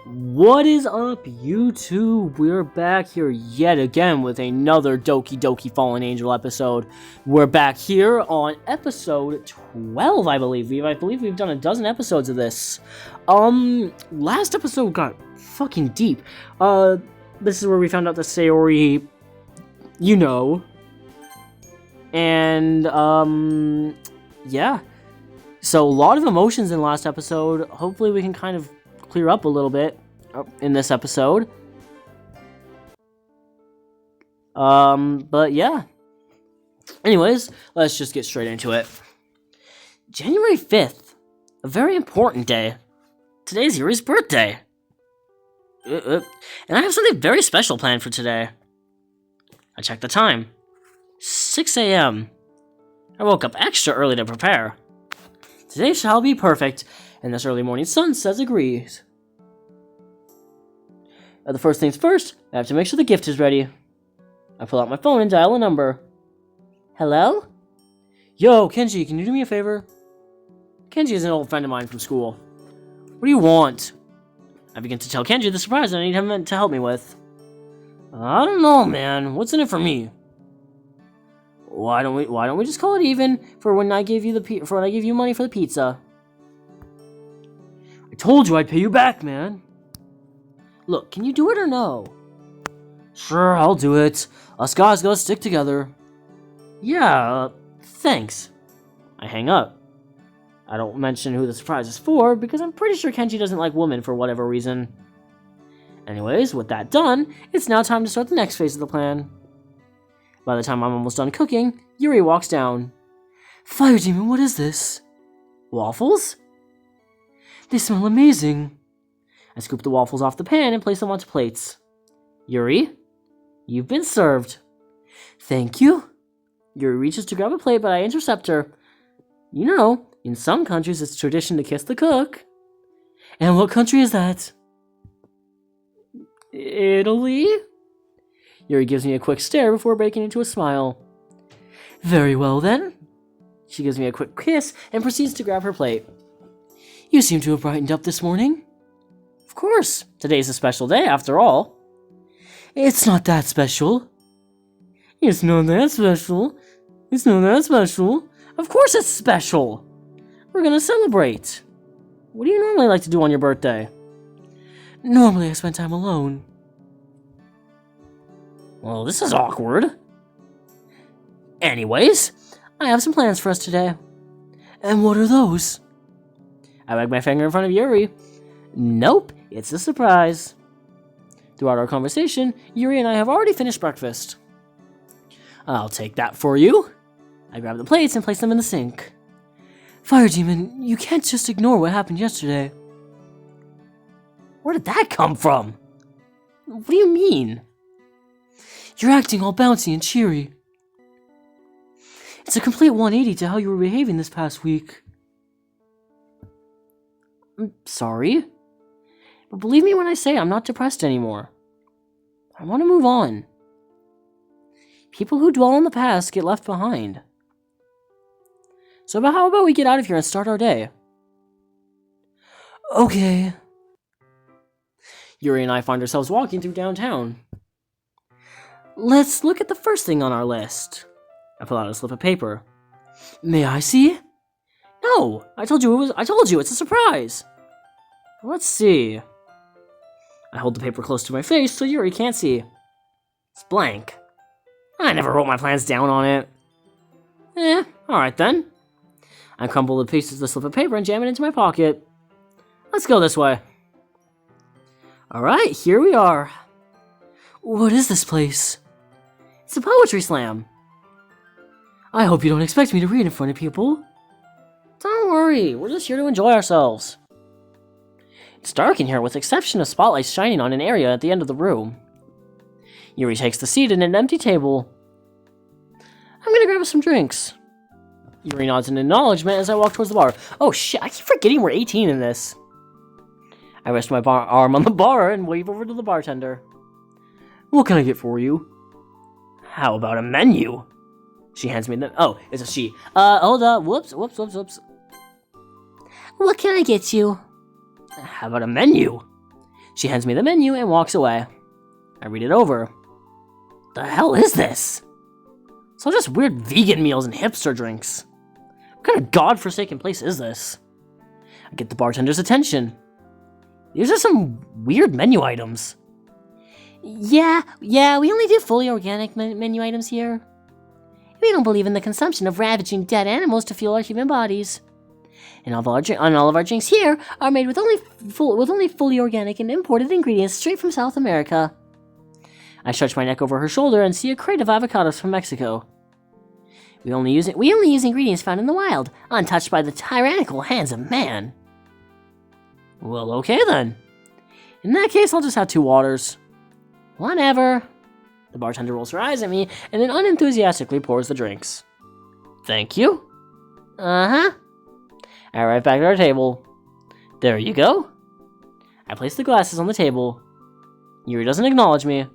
What is up, YouTube? We're back here yet again with another Doki Fallen Angel episode. We're back here on episode 12, I believe. I believe we've done a dozen episodes of this. Last episode got fucking deep. This is where we found out that Sayori, you know. And, yeah. So, a lot of emotions in the last episode. Hopefully we can kind of clear up a little bit in this episode. But yeah. Anyways, let's just get straight into it. January 5th, a very important day. Today's Yuri's birthday. And I have something very special planned for today. I checked the time. 6 a.m. I woke up extra early to prepare. Today shall be perfect, and this early morning sun says agrees. The first things first, I have to make sure the gift is ready. I pull out my phone and dial a number. Hello? Yo, Kenji, can you do me a favor? Kenji is an old friend of mine from school. What do you want? I begin to tell Kenji the surprise I need him to help me with. I don't know, man. What's in it for me? Why don't we just call it even for when I give you money for the pizza? I told you I'd pay you back, man. Look, can you do it or no? Sure, I'll do it. Us guys gotta stick together. Yeah, thanks. I hang up. I don't mention who the surprise is for because I'm pretty sure Kenji doesn't like women for whatever reason. Anyways, with that done, it's now time to start the next phase of the plan. By the time I'm almost done cooking, Yuri walks down. Fire Demon, what is this? Waffles? They smell amazing. I scoop the waffles off the pan and place them onto plates. Yuri, you've been served. Thank you. Yuri reaches to grab a plate, but I intercept her. You know, in some countries it's tradition to kiss the cook. And what country is that? Italy? Yuri gives me a quick stare before breaking into a smile. Very well then. She gives me a quick kiss and proceeds to grab her plate. You seem to have brightened up this morning. Of course, today's a special day after all. It's not that special. It's not that special. It's not that special. Of course it's special. We're gonna celebrate. What do you normally like to do on your birthday? Normally I spend time alone. Well, this is awkward. Anyways, I have some plans for us today. And what are those? I wag my finger in front of Yuri. Nope, it's a surprise. Throughout our conversation, Yuri and I have already finished breakfast. I'll take that for you. I grab the plates and place them in the sink. Fire Demon, you can't just ignore what happened yesterday. Where did that come from? What do you mean? You're acting all bouncy and cheery. It's a complete 180 to how you were behaving this past week. I'm sorry, but believe me when I say I'm not depressed anymore. I want to move on. People who dwell on the past get left behind. So how about we get out of here and start our day? Okay. Yuri and I find ourselves walking through downtown. Let's look at the first thing on our list. I pull out a slip of paper. May I see? No, I told you it's a surprise. Let's see. I hold the paper close to my face so Yuri can't see. It's blank. I never wrote my plans down on it. Alright then. I crumple the pieces of the slip of paper and jam it into my pocket. Let's go this way. Alright, here we are. What is this place? It's a poetry slam. I hope you don't expect me to read in front of people. Don't worry, we're just here to enjoy ourselves. It's dark in here with the exception of spotlights shining on an area at the end of the room. Yuri takes the seat at an empty table. I'm gonna grab us some drinks. Yuri nods in acknowledgement as I walk towards the bar. Oh shit, I keep forgetting we're 18 in this. I rest my arm on the bar and wave over to the bartender. What can I get for you? How about a menu? She hands me the... Oh, it's a she. Hold up. Whoops. What can I get you? How about a menu? She hands me the menu and walks away. I read it over. The hell is this? It's all just weird vegan meals and hipster drinks. What kind of godforsaken place is this? I get the bartender's attention. These are some weird menu items. Yeah, we only do fully organic menu items here. We don't believe in the consumption of ravaging dead animals to fuel our human bodies. And all of our drinks here are made with only fully organic and imported ingredients straight from South America. I stretch my neck over her shoulder and see a crate of avocados from Mexico. We only use ingredients found in the wild, untouched by the tyrannical hands of man. Well, okay then. In that case, I'll just have 2 waters. Whatever. The bartender rolls her eyes at me and then unenthusiastically pours the drinks. Thank you. Uh-huh. I arrive back at our table. There you go. I place the glasses on the table. Yuri doesn't acknowledge me.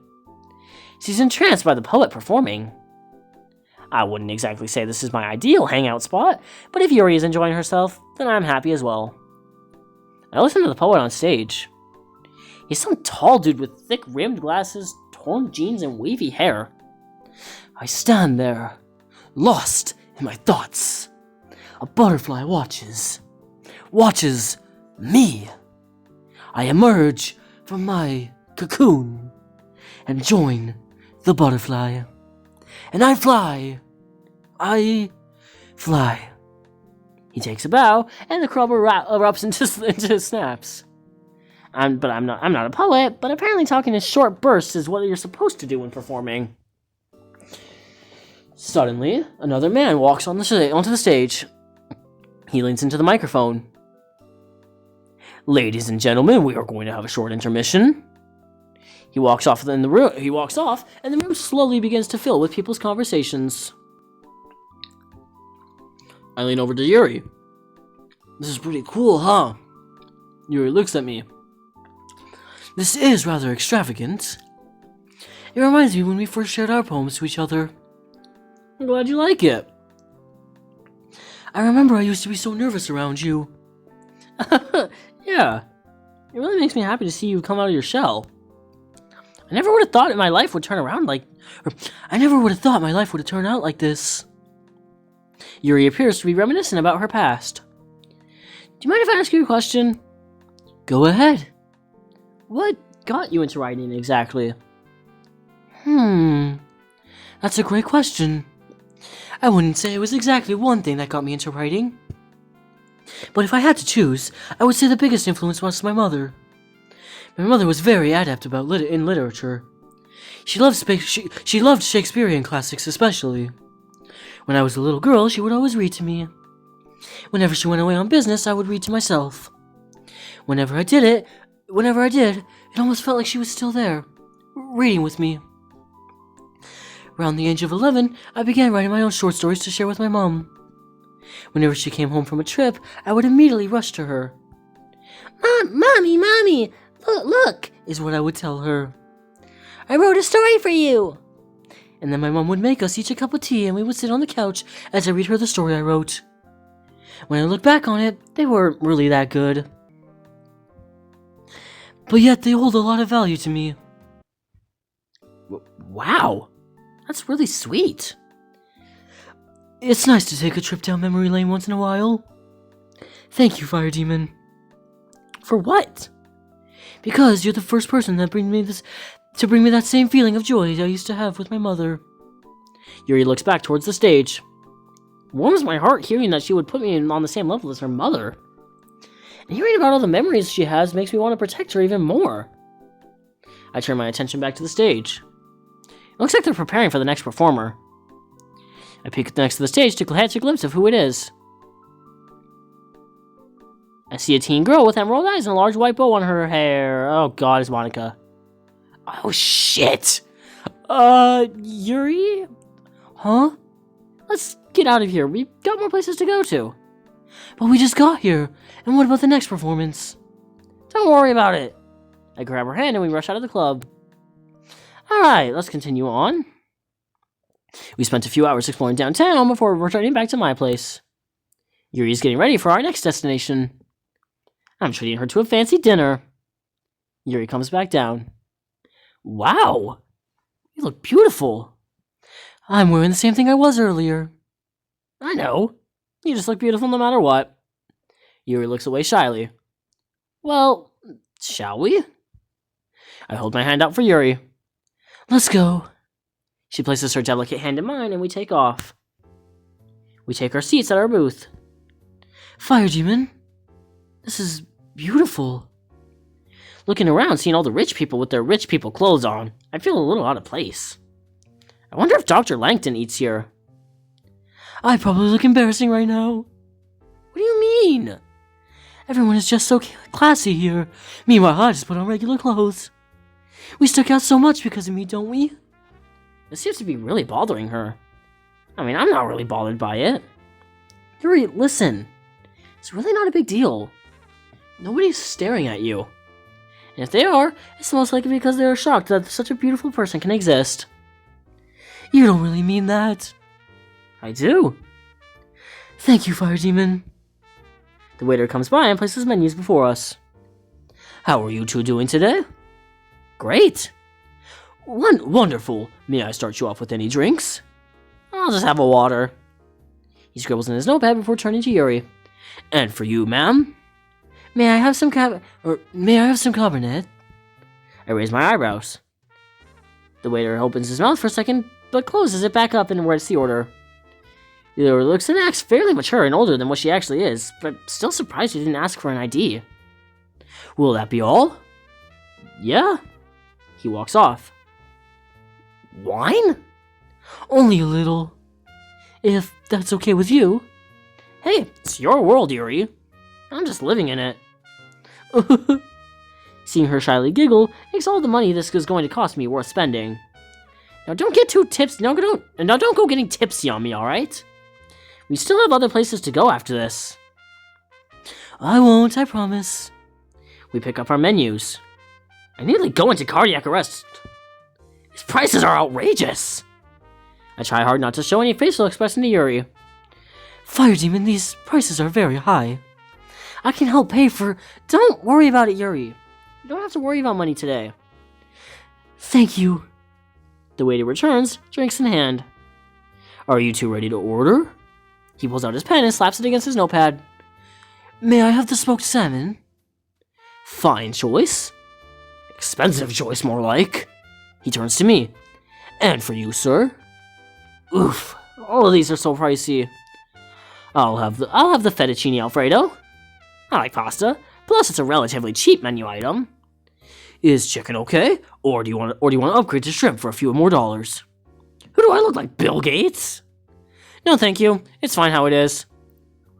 She's entranced by the poet performing. I wouldn't exactly say this is my ideal hangout spot, but if Yuri is enjoying herself, then I'm happy as well. I listen to the poet on stage. He's some tall dude with thick rimmed glasses, torn jeans, and wavy hair. I stand there, lost in my thoughts. A butterfly watches me. I emerge from my cocoon and join the butterfly. And I fly. He takes a bow, and the crowd erupts into snaps. I'm not a poet, but apparently talking in short bursts is what you're supposed to do when performing. Suddenly, another man walks onto the stage. He leans into the microphone. Ladies and gentlemen, we are going to have a short intermission. He walks off, and the room slowly begins to fill with people's conversations. I lean over to Yuri. This is pretty cool, huh? Yuri looks at me. This is rather extravagant. It reminds me when we first shared our poems to each other. I'm glad you like it. I remember I used to be so nervous around you. Yeah. It really makes me happy to see you come out of your shell. I never would have thought my life would turn out like this. Yuri appears to be reminiscent about her past. Do you mind if I ask you a question? Go ahead. What got you into writing exactly? That's a great question. I wouldn't say it was exactly one thing that got me into writing. But if I had to choose, I would say the biggest influence was my mother. My mother was very adept in literature. She loved Shakespearean classics especially. When I was a little girl, she would always read to me. Whenever she went away on business, I would read to myself. Whenever I did, it almost felt like she was still there, reading with me. Around the age of 11, I began writing my own short stories to share with my mom. Whenever she came home from a trip, I would immediately rush to her. Mommy, look, is what I would tell her. I wrote a story for you. And then my mom would make us each a cup of tea and we would sit on the couch as I read her the story I wrote. When I look back on it, they weren't really that good. But yet they hold a lot of value to me. Wow, that's really sweet. It's nice to take a trip down memory lane once in a while. Thank you, Fire Demon. For what? Because you're the first person that bring me that same feeling of joy I used to have with my mother. Yuri looks back towards the stage. Warms my heart hearing that she would put me on the same level as her mother. And hearing about all the memories she has makes me want to protect her even more. I turn my attention back to the stage. It looks like they're preparing for the next performer. I peek next to the stage to catch a glimpse of who it is. I see a teen girl with emerald eyes and a large white bow on her hair. Oh god, it's Monica. Oh shit! Yuri? Huh? Let's get out of here. We've got more places to go to. But we just got here. And what about the next performance? Don't worry about it. I grab her hand and we rush out of the club. Alright, let's continue on. We spent a few hours exploring downtown before returning back to my place. Yuri's getting ready for our next destination. I'm treating her to a fancy dinner. Yuri comes back down. Wow! You look beautiful. I'm wearing the same thing I was earlier. I know. You just look beautiful no matter what. Yuri looks away shyly. Well, shall we? I hold my hand out for Yuri. Let's go. She places her delicate hand in mine and we take off. We take our seats at our booth. Fire Demon, this is beautiful. Looking around, seeing all the rich people with their rich people clothes on, I feel a little out of place. I wonder if Dr. Langton eats here. I probably look embarrassing right now. What do you mean? Everyone is just so classy here. Meanwhile, I just put on regular clothes. We stick out so much because of me, don't we? This seems to be really bothering her. I mean, I'm not really bothered by it. Yuri, listen. It's really not a big deal. Nobody's staring at you. And if they are, it's most likely because they are shocked that such a beautiful person can exist. You don't really mean that. I do. Thank you, Fire Demon. The waiter comes by and places menus before us. How are you two doing today? Great. Wonderful. May I start you off with any drinks? I'll just have a water. He scribbles in his notepad before turning to Yuri. And for you, ma'am? May I have some Cabernet? I raise my eyebrows. The waiter opens his mouth for a second, but closes it back up and writes the order. Yuri looks and acts fairly mature and older than what she actually is, but still surprised he didn't ask for an ID. Will that be all? Yeah. He walks off. Wine? Only a little. If that's okay with you. Hey, it's your world, Yuri. I'm just living in it. Seeing her shyly giggle makes all the money this is going to cost me worth spending. Now don't get too tipsy. Now don't go getting tipsy on me, alright? We still have other places to go after this. I won't, I promise. We pick up our menus. I nearly go into cardiac arrest. These prices are outrageous. I try hard not to show any facial expression to Yuri. Fire Demon, these prices are very high. I can help pay for... Don't worry about it, Yuri. You don't have to worry about money today. Thank you. The waiter returns, drinks in hand. Are you two ready to order? He pulls out his pen and slaps it against his notepad. May I have the smoked salmon? Fine choice. Expensive choice, more like. He turns to me. And for you, sir? Oof, all of these are so pricey. I'll have the fettuccine alfredo. I like pasta. Plus, it's a relatively cheap menu item. Is chicken okay, or do you want to upgrade to shrimp for a few more dollars? Who do I look like, Bill Gates? No, thank you. It's fine how it is.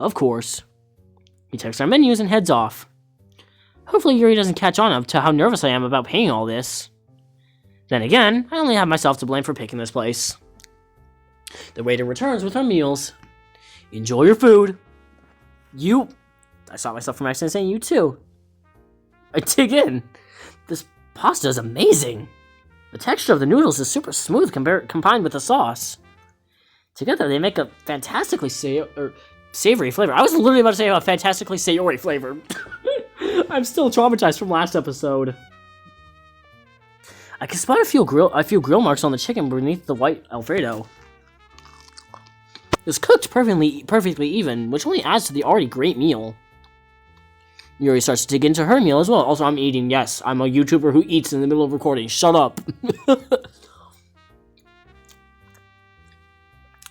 Of course. He takes our menus and heads off. Hopefully, Yuri doesn't catch on to how nervous I am about paying all this. Then again, I only have myself to blame for picking this place. The waiter returns with our meals. Enjoy your food. You... I stopped myself from accidentally saying you too. I dig in. This pasta is amazing. The texture of the noodles is super smooth combined with the sauce. Together they make a fantastically savory flavor. I was literally about to say a fantastically savory flavor. I'm still traumatized from last episode. I can spot a few grill marks on the chicken beneath the white Alfredo. It's cooked perfectly even, which only adds to the already great meal. Yuri starts to dig into her meal as well. Also, I'm eating. Yes, I'm a YouTuber who eats in the middle of recording. Shut up.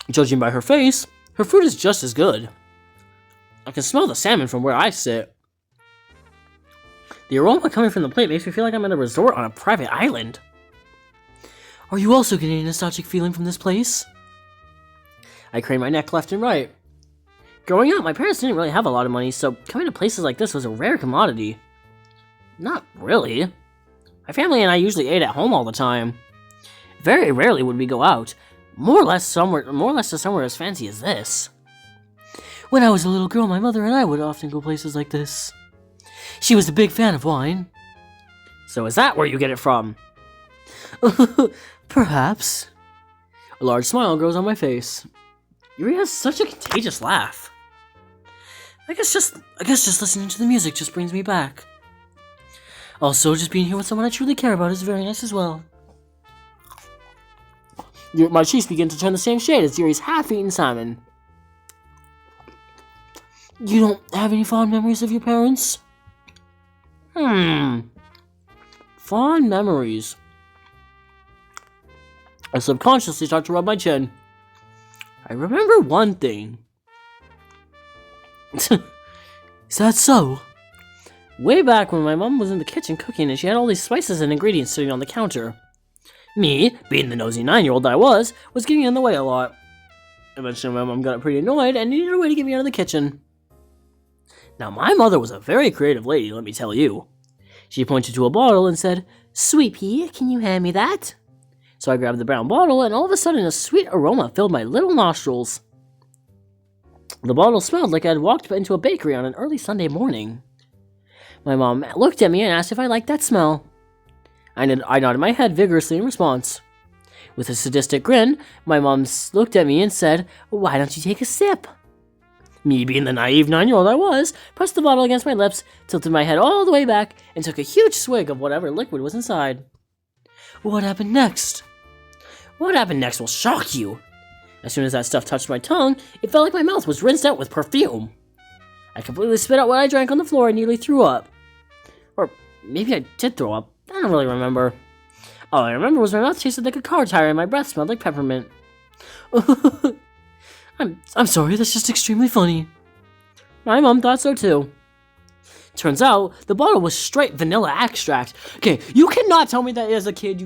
Judging by her face, her food is just as good. I can smell the salmon from where I sit. The aroma coming from the plate makes me feel like I'm at a resort on a private island. Are you also getting a nostalgic feeling from this place? I crane my neck left and right. Growing up, my parents didn't really have a lot of money, so coming to places like this was a rare commodity. Not really. My family and I usually ate at home all the time. Very rarely would we go out, more or less to somewhere as fancy as this. When I was a little girl, my mother and I would often go places like this. She was a big fan of wine. So is that where you get it from? Perhaps. A large smile grows on my face. Yuri has such a contagious laugh. I guess just listening to the music just brings me back. Also, just being here with someone I truly care about is very nice as well. My cheeks begin to turn the same shade as Yuri's half-eaten salmon. You don't have any fond memories of your parents? Fond memories. I subconsciously start to rub my chin. I remember one thing. Is that so? Way back when my mom was in the kitchen cooking and she had all these spices and ingredients sitting on the counter. Me, being the nosy 9-year-old I was getting in the way a lot. Eventually my mom got pretty annoyed and needed a way to get me out of the kitchen. Now my mother was a very creative lady, let me tell you. She pointed to a bottle and said, "Sweet pea, can you hand me that?" So I grabbed the brown bottle and all of a sudden a sweet aroma filled my little nostrils. The bottle smelled like I had walked into a bakery on an early Sunday morning. My mom looked at me and asked if I liked that smell. I nodded my head vigorously in response. With a sadistic grin, my mom looked at me and said, "Why don't you take a sip?" Me, being the naive 9-year-old I was, pressed the bottle against my lips, tilted my head all the way back, and took a huge swig of whatever liquid was inside. What happened next? What happened next will shock you. As soon as that stuff touched my tongue, it felt like my mouth was rinsed out with perfume. I completely spit out what I drank on the floor and nearly threw up. Or maybe I did throw up. I don't really remember. All I remember was my mouth tasted like a car tire and my breath smelled like peppermint. I'm sorry, that's just extremely funny. My mom thought so too. Turns out, the bottle was straight vanilla extract. Okay, you cannot tell me that as kids,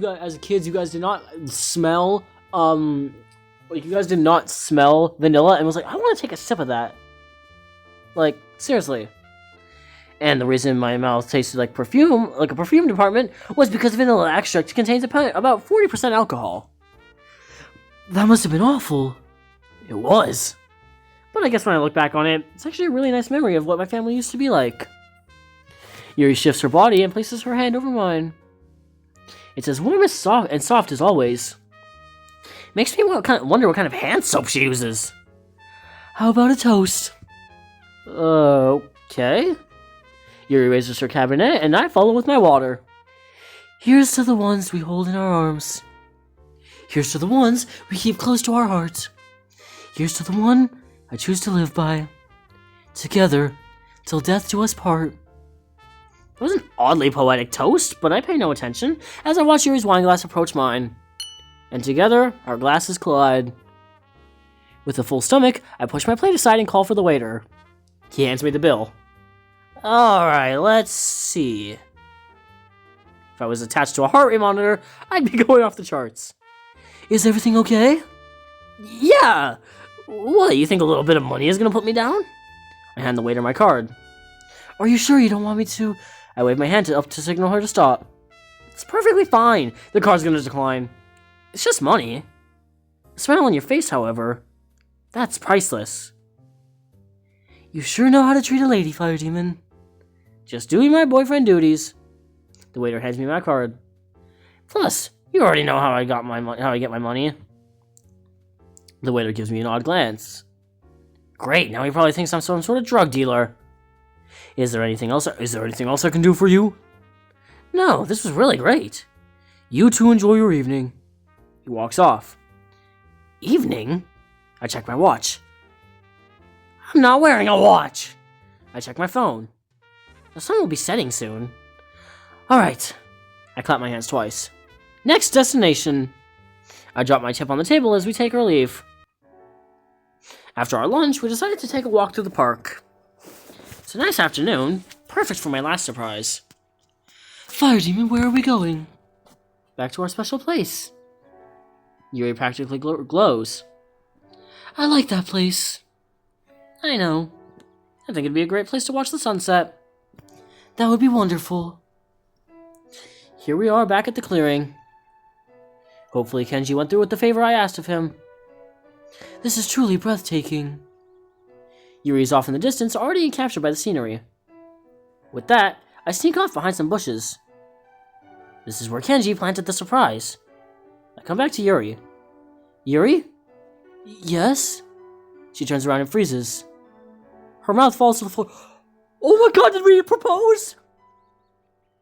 you guys did not smell, you guys did not smell vanilla and was like, I want to take a sip of that. Like, seriously. And the reason my mouth tasted like perfume, like a perfume department, was because vanilla extract contains about 40% alcohol. That must have been awful. It was. But I guess when I look back on it, it's actually a really nice memory of what my family used to be like. Yuri shifts her body and places her hand over mine. It's as warm as soft as always. Makes me wonder what kind of hand soap she uses. How about a toast? Okay. Yuri raises her cabinet, and I follow with my water. Here's to the ones we hold in our arms. Here's to the ones we keep close to our hearts. Here's to the one I choose to live by. Together, till death do us part. It was an oddly poetic toast, but I pay no attention as I watch Yuri's wine glass approach mine. And together, our glasses collide. With a full stomach, I push my plate aside and call for the waiter. He hands me the bill. Alright, let's see. If I was attached to a heart rate monitor, I'd be going off the charts. Is everything okay? Yeah! What, you think a little bit of money is gonna put me down? I hand the waiter my card. Are you sure you don't want me to? I wave my hand up to signal her to stop. It's perfectly fine. The card's gonna decline. It's just money. The smile on your face, however, that's priceless. You sure know how to treat a lady, Fire Demon. Just doing my boyfriend duties. The waiter hands me my card. Plus, you already know how I get my money. The waiter gives me an odd glance. Great, now he probably thinks I'm some sort of drug dealer. Is there anything else I can do for you? No, this was really great. You two enjoy your evening. He walks off. Evening? I check my watch. I'm not wearing a watch. I check my phone. The sun will be setting soon. Alright. I clap my hands twice. Next destination. I drop my tip on the table as we take our leave. After our lunch, we decided to take a walk through the park. It's a nice afternoon, perfect for my last surprise. Fire Demon, where are we going? Back to our special place. Yuri practically glows. I like that place. I know. I think it'd be a great place to watch the sunset. That would be wonderful. Here we are back at the clearing. Hopefully Kenji went through with the favor I asked of him. This is truly breathtaking. Yuri's off in the distance, already captured by the scenery. With that, I sneak off behind some bushes. This is where Kenji planted the surprise. I come back to Yuri. Yuri? Yes? She turns around and freezes. Her mouth falls to the floor. Oh my god, did we propose?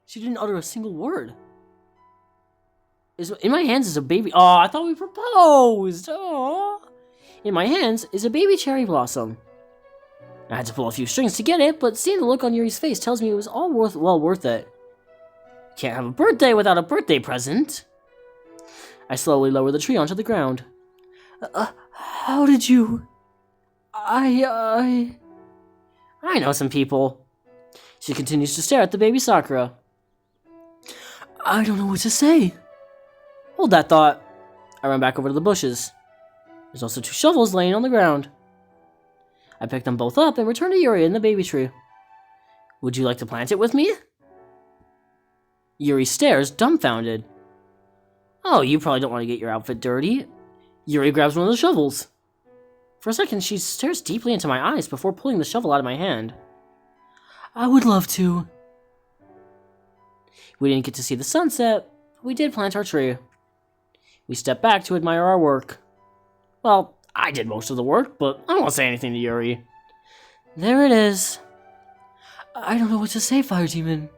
She didn't utter a single word. In my hands is a baby... Oh, I thought we proposed! Oh. In my hands is a baby cherry blossom. I had to pull a few strings to get it, but seeing the look on Yuri's face tells me it was all well worth it. Can't have a birthday without a birthday present. I slowly lower the tree onto the ground. How did you... I know some people. She continues to stare at the baby Sakura. I don't know what to say. Hold that thought. I run back over to the bushes. There's also 2 shovels laying on the ground. I pick them both up and return to Yuri and the baby tree. Would you like to plant it with me? Yuri stares, dumbfounded. Oh, you probably don't want to get your outfit dirty. Yuri grabs one of the shovels. For a second, she stares deeply into my eyes before pulling the shovel out of my hand. I would love to. We didn't get to see the sunset, but we did plant our tree. We stepped back to admire our work. Well, I did most of the work, but I won't say anything to Yuri. There it is. I don't know what to say, Fire Demon.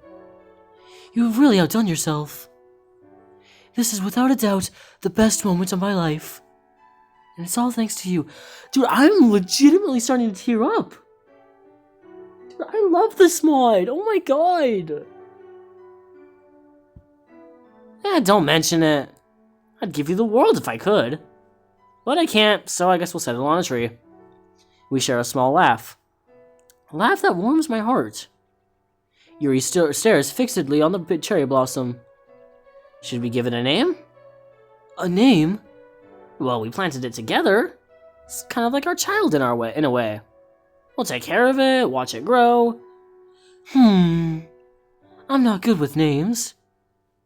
You have really outdone yourself. This is without a doubt the best moment of my life. And it's all thanks to you. Dude, I'm legitimately starting to tear up. Dude, I love this mod. Oh my god. Don't mention it. I'd give you the world if I could. But I can't, so I guess we'll settle on a tree. We share a small laugh. A laugh that warms my heart. Yuri stares fixedly on the cherry blossom. Should we give it a name? A name? Well, we planted it together. It's kind of like our child in a way. We'll take care of it, watch it grow. I'm not good with names.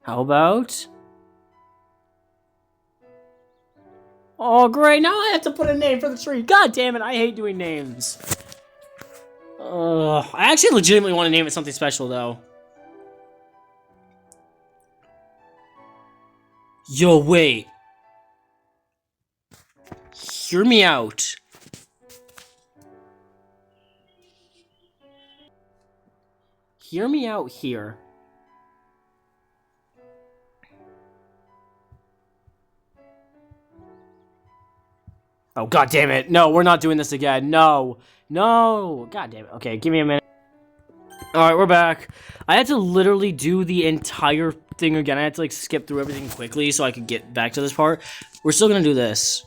How about... Oh, great, now I have to put a name for the tree. God damn it, I hate doing names. I actually legitimately want to name it something special, though. Yo, wait. Hear me out. Hear me out here. Oh, god damn it. No, we're not doing this again. No. No. God damn it. Okay, give me a minute. Alright, we're back. I had to literally do the entire thing again. I had to, like, skip through everything quickly so I could get back to this part. We're still gonna do this.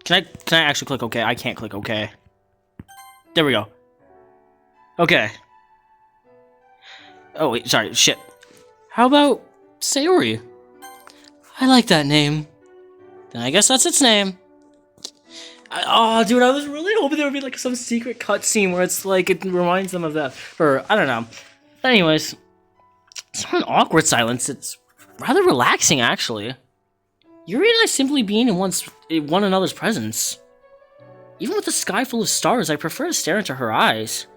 Can I actually click OK? I can't click OK. There we go. Okay. Oh, wait, sorry, shit. How about Sayori? I like that name. Then I guess that's its name. Oh, dude, I was really hoping there would be, like, some secret cutscene where it's, like, it reminds them of that. Or, I don't know. But anyways, it's not an awkward silence. It's rather relaxing, actually. Yuri and I simply being in one another's presence. Even with the sky full of stars, I prefer to stare into her eyes.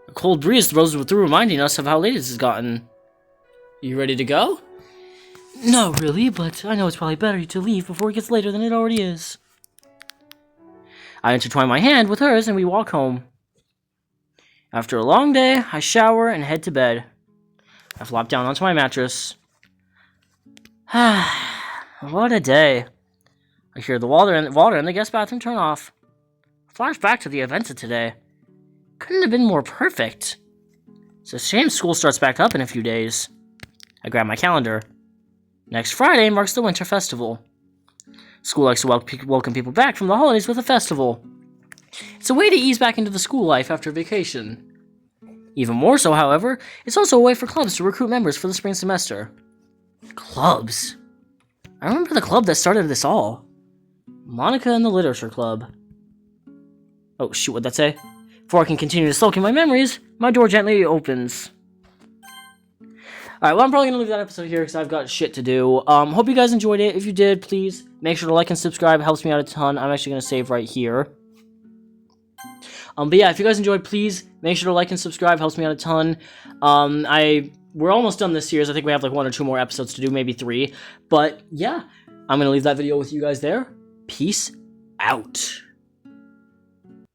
A cold breeze blows through, reminding us of how late it has gotten. You ready to go? Not really, but I know it's probably better to leave before it gets later than it already is. I intertwine my hand with hers and we walk home. After a long day, I shower and head to bed. I flop down onto my mattress. What a day. I hear the water in the guest bathroom turn off. Flash back to the events of today. Couldn't have been more perfect. It's a shame school starts back up in a few days. I grab my calendar. Next Friday marks the Winter Festival. School likes to welcome people back from the holidays with a festival. It's a way to ease back into the school life after vacation. Even more so, however, it's also a way for clubs to recruit members for the spring semester. Clubs? I remember the club that started this all. Monica and the Literature Club. Oh, shoot, what'd that say? Before I can continue to sulk in my memories, my door gently opens. Alright, well, I'm probably gonna leave that episode here because I've got shit to do. Hope you guys enjoyed it. If you did, please make sure to like and subscribe. It helps me out a ton. I'm actually gonna save right here. But yeah, if you guys enjoyed, please make sure to like and subscribe. Helps me out a ton. We're almost done this series. I think we have like 1 or 2 more episodes to do, maybe 3. But yeah, I'm gonna leave that video with you guys there. Peace out.